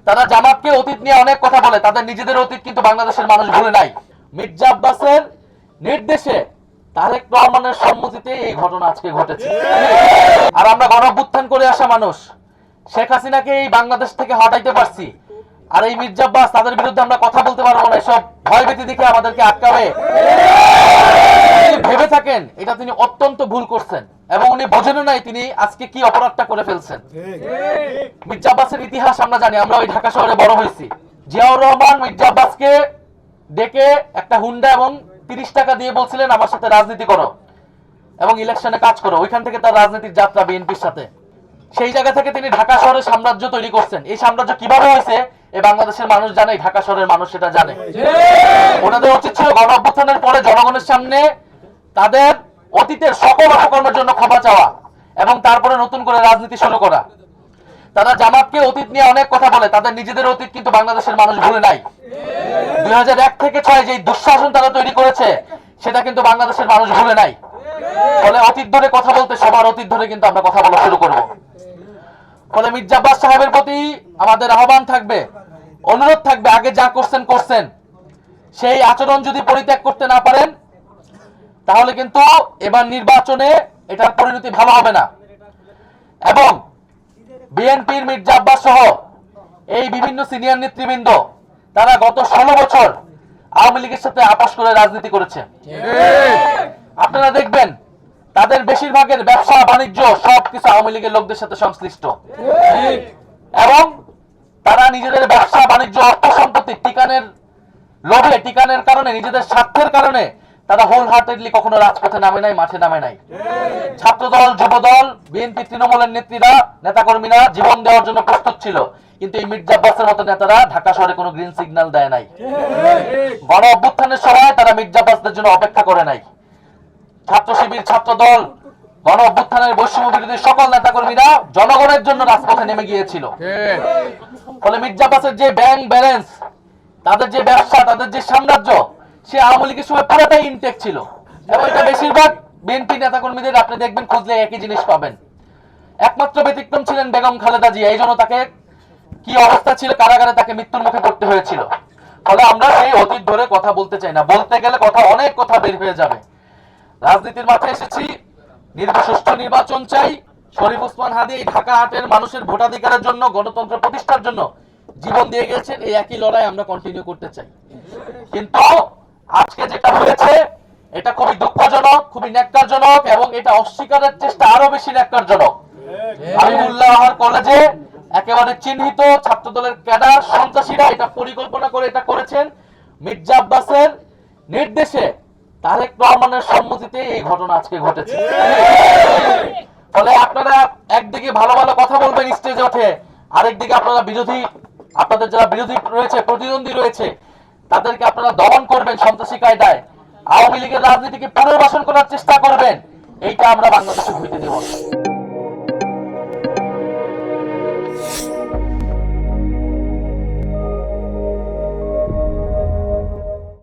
তারা জামাতকে অতীত নিয়ে অনেক কথা বলে, তাদের নিজেদের অতীত কিন্তু বাংলাদেশের মানুষ ভুলে নাই। মির্জা আব্বাসের নির্দেশে তারেক রহমানের সম্মতিতে এই ঘটনা আজকে ঘটেছে। আর আমরা গণঅভ্যুত্থান করে আসা মানুষ, শেখ হাসিনাকে এই বাংলাদেশ থেকে হটাইতে পারছি, আর এই মির্জা আব্বাস তাদের বিরুদ্ধে আমরা কথা বলতে পারবো না, সব ভয়ভীতি দেখে আমাদেরকে আটকাবে ভেবে থাকেন, এটা তিনি অত্যন্ত ভুল করছেন এবং উনি বোঝেন নাই তিনি আজকে কি অপরাধটা করে ফেলছেন। মির্জা আব্বাসের ইতিহাস আমরা জানি, আমরা ওই ঢাকা শহরে বড় হয়েছি। জিয়াউর রহমান মির্জা আব্বাসকে ডেকে একটা হুন্ডা এবং 30 টাকা দিয়ে বলছিলেন আমার সাথে রাজনীতি করো এবং ইলেকশনে কাজ করো। ওইখান থেকে তার রাজনীতির যাত্রা বিএনপির সাথে। সেই জায়গা থেকে তিনি ঢাকা শহরে সাম্রাজ্য তৈরি করছেন। এই সাম্রাজ্য কিভাবে হয়েছে এই বাংলাদেশের মানুষ জানে, ঢাকা শহরের মানুষ সেটা জানে। ওনাদের উচিত ছিল গণ অভ্যুত্থানের পরে জনগণের সামনে তাদের অতীতের সকল অপকর্মের জন্য ক্ষমা চাওয়া এবং তারপরে নতুন করে রাজনীতি শুরু করা। তারা জামাতকে অতীত নিয়ে অনেক কথা বলে, তাদের নিজেদের অতীত কিন্তু বাংলাদেশের মানুষ ভুলে নাই। 2001 থেকে 6 যে দুঃশাসন তারা তৈরি করেছে সেটা কিন্তু বাংলাদেশের মানুষ ভুলে নাই। ফলে অতীত ধরে কথা বলতে সবার অতীত ধরে কিন্তু আমরা কথা বলা শুরু করব। ফলে মির্জা আব্বাস সাহেবের প্রতি আমাদের আহ্বান থাকবে, অনুরোধ থাকবে, আগে যা করছেন সেই আচরণ যদি পরিত্যাগ করতে না পারেন তাহলে কিন্তু এবার নির্বাচনে এটার পরিণতি ভালো হবে না। এবং বিএনপির মির্জা আব্বাস সহ এই বিভিন্ন সিনিয়র নেতৃবৃন্দ তারা গত 16 বছর আওয়ামী লীগের সাথে আপোষ করে রাজনীতি করেছে। আপনারা দেখবেন তাদের বেশিরভাগের ব্যবসা বাণিজ্য সবকিছু আওয়ামী লীগের লোকদের সাথে সংশ্লিষ্ট এবং তারা নিজেদের ব্যবসা বাণিজ্য অর্থ সম্পত্তি টিকানের লোভে, টিকানের কারণে, নিজেদের স্বার্থের কারণে তারা হোল হার্টেডলি কখনো রাজপথে নামে নাই, মাঠে নামে নাই। ছাত্রদল, যুবদল, বিএনপি, তৃণমূলের নেত্রীরা, নেতাকর্মীরা জীবন দেওয়ার জন্য প্রস্তুত ছিল, কিন্তু এই মির্জা আব্বাসের মতো নেতারা ঢাকা শহরে কোনো গ্রিন সিগন্যাল দেয় নাই। গণ অভ্যুত্থানের সময় তারা মির্জা আব্বাসদের জন্য অপেক্ষা করে নাই। ছাত্র শিবির, ছাত্রদল, গণ অভ্যুত্থানের বৈষম্য বিরোধী সকল নেতাকর্মীরা জনগণের জন্য রাজপথে নেমে গিয়েছিল। ফলে মির্জা আব্বাসের যে ব্যাংক ব্যালেন্স, তাদের যে ব্যবসা, তাদের যে সাম্রাজ্য, সে আওয়ামী লীগের সময় পুরোটাই ইনটেক ছিল এবং এটা বেশিরভাগ বিএনপি নেতাকর্মীদের আপনি দেখবেন খুঁজলে একই জিনিস পাবেন। একমাত্র ব্যতিক্রম ছিলেন বেগম খালেদা জিয়া, এই জন্য তাকে কি অবস্থা ছিল, কারাগারে তাকে মৃত্যুর মুখে পড়তে হয়েছিল। ফলে আমরা সেই অতীত ধরে কথা বলতে চাই না, বলতে গেলে অনেক কথা বের হয়ে যাবে। রাজনীতির মাঠে এসেছি, সুষ্ঠু নির্বাচন চাই। শরীফ ওসমান হাদী ঢাকা হাটের মানুষের ভোটাধিকারের জন্য, গণতন্ত্র প্রতিষ্ঠার জন্য জীবন দিয়ে গেছেন। এই একই লড়াই আমরা কন্টিনিউ করতে চাই। কিন্তু আজকে যেটা হয়েছে এটা খুবই দুঃখজনক, খুবই ন্যাক্কারজনক এবং এটা অস্বীকারের চেষ্টা আরো বেশি ন্যাক্কারজনক। হাবিবুল্লাহ কলেজে একেবারে চিহ্নিত ছাত্রদলের ক্যাডার সন্ত্রাসীরা এটা পরিকল্পনা করে এটা করেছেন। মির্জা আব্বাসের নির্দেশে তারেক রহমানের সম্মতিতে এই ঘটনা আজকে ঘটেছে। ফলে আপনারা একদিকে ভালো ভালো কথা বলবেন স্টেজে ওঠে, আরেকদিকে আপনারা বিরোধী, আপনাদের যারা বিরোধী রয়েছে, প্রতিদ্বন্দ্বী রয়েছে, তাদেরকে আপনারা দমন করবেন সন্ত্রাসী কায়দায়, আওয়ামী লীগের রাজনীতিকে পুনর্বাসন করার চেষ্টা করবেন। এইটা আমরা বাংলাদেশে হইতে দেব না।